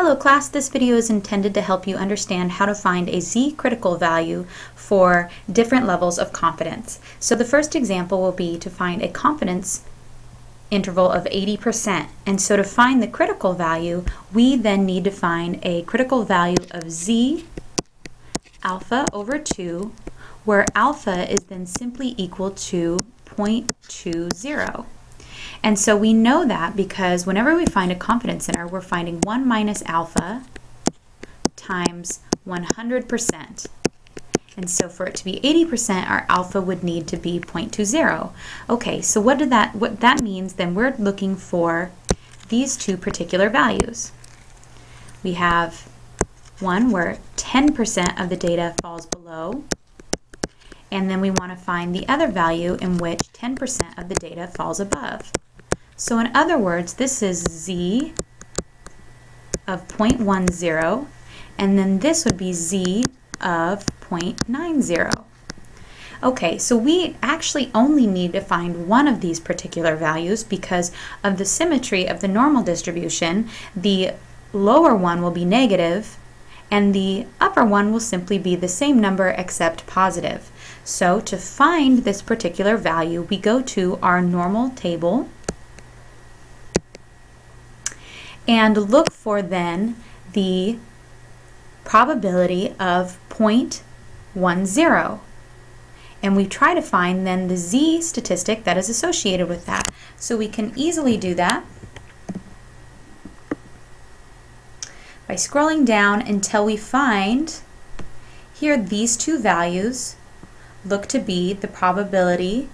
Hello class, this video is intended to help you understand how to find a z-critical value for different levels of confidence. So the first example will be to find a confidence interval of 80%. And so to find the critical value, we then need to find a critical value of z alpha over 2, where alpha is then simply equal to 0.20. And so we know that because whenever we find a confidence interval, we're finding 1 minus alpha times 100%. And so for it to be 80%, our alpha would need to be 0.20. Okay, so what that means, then we're looking for these two particular values. We have one where 10% of the data falls below, and then we want to find the other value in which 10% of the data falls above. So in other words, this is z of 0.10, and then this would be z of 0.90. Okay, so we actually only need to find one of these particular values because of the symmetry of the normal distribution. The lower one will be negative, and the upper one will simply be the same number except positive. So to find this particular value, we go to our normal table and look for then the probability of 0.10. And we try to find then the z statistic that is associated with that. So we can easily do that by scrolling down until we find here these two values look to be the probability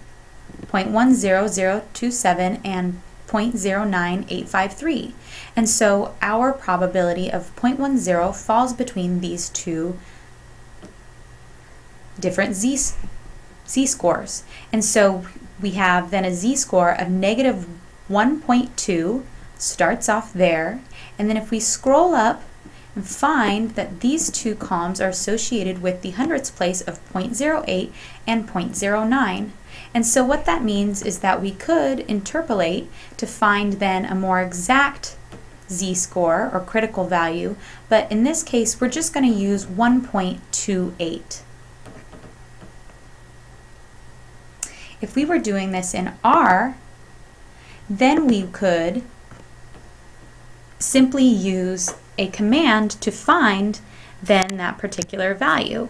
0.10027 and 0.09853. And so our probability of 0.10 falls between these two different z-scores. And so we have then a z-score of negative 1.2, starts off there, and then if we scroll up and find that these two columns are associated with the hundredths place of 0.08 and 0.09. And so what that means is that we could interpolate to find then a more exact z-score or critical value, but in this case we're just going to use 1.28. If we were doing this in R, then we could simply use a command to find then that particular value.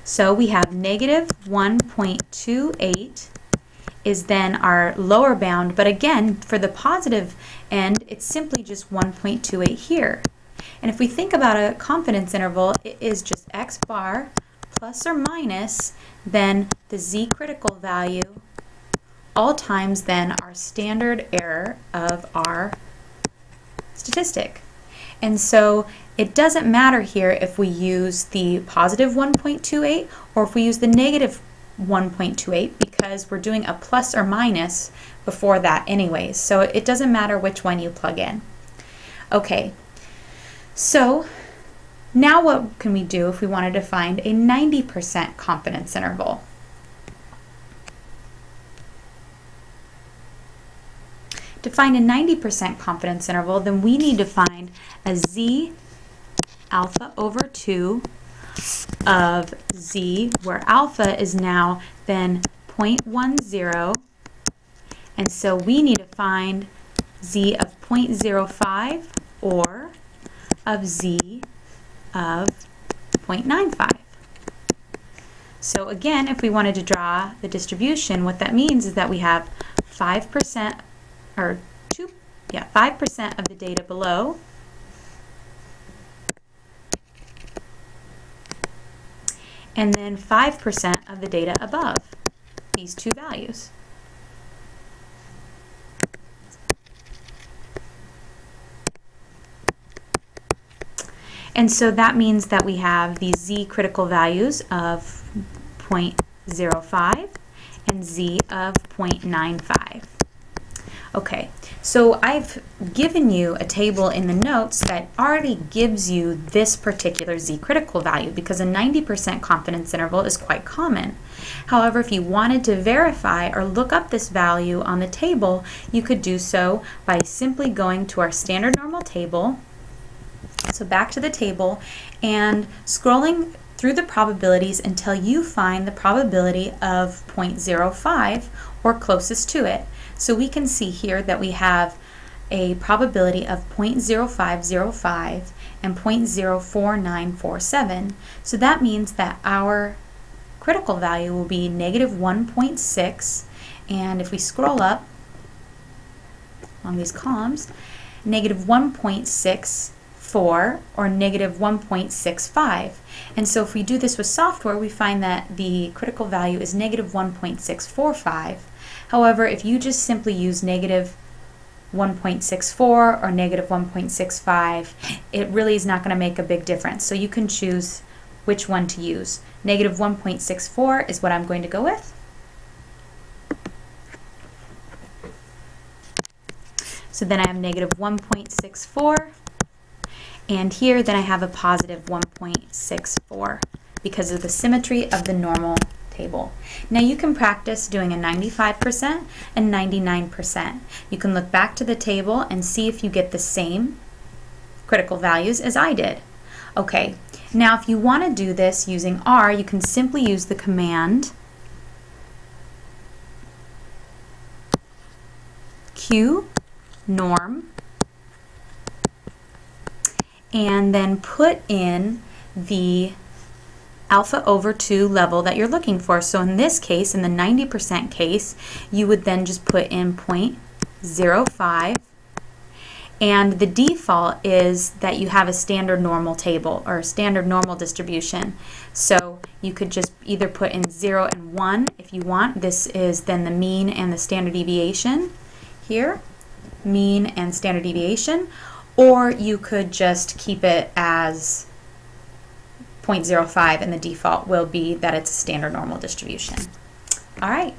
So we have negative 1.28 is then our lower bound, but again, for the positive end, it's simply just 1.28 here. And if we think about a confidence interval, it is just x bar plus or minus then the z critical value all times then our standard error of our statistic. And so it doesn't matter here if we use the positive 1.28 or if we use the negative 1.28 because we're doing a plus or minus before that anyways. So it doesn't matter which one you plug in. Okay, so now what can we do if we wanted to find a 90% confidence interval? To find a 90% confidence interval, then we need to find a z alpha over 2 of z, where alpha is now then 0.10, and so we need to find z of 0.05 or of z of 0.95. So again, if we wanted to draw the distribution, what that means is that we have 5% or 5% of the data below and then 5% of the data above these two values. And so that means that we have these z critical values of 0.05 and z of 0.95. Okay, so I've given you a table in the notes that already gives you this particular z-critical value because a 90% confidence interval is quite common. However, if you wanted to verify or look up this value on the table, you could do so by simply going to our standard normal table. So back to the table and scrolling through the probabilities until you find the probability of 0.05 or closest to it. So we can see here that we have a probability of 0.0505 and 0.04947. So that means that our critical value will be -1.6, and if we scroll up on these columns, -1.64 or -1.65. And so if we do this with software, we find that the critical value is -1.645. However, if you just simply use -1.64 or -1.65, it really is not going to make a big difference. So you can choose which one to use. -1.64 is what I'm going to go with. So then I have -1.64, and here then I have a +1.64 because of the symmetry of the normal table. Now you can practice doing a 95% and 99%. You can look back to the table and see if you get the same critical values as I did. Okay, now if you want to do this using R, you can simply use the command Q norm and then put in the alpha over 2 level that you're looking for. So in this case, in the 90% case, you would then just put in 0.05, and the default is that you have a standard normal table or a standard normal distribution. So you could just either put in 0 and 1 if you want. This is then the mean and the standard deviation here, mean and standard deviation, or you could just keep it as 0.05 and the default will be that it's a standard normal distribution. All right.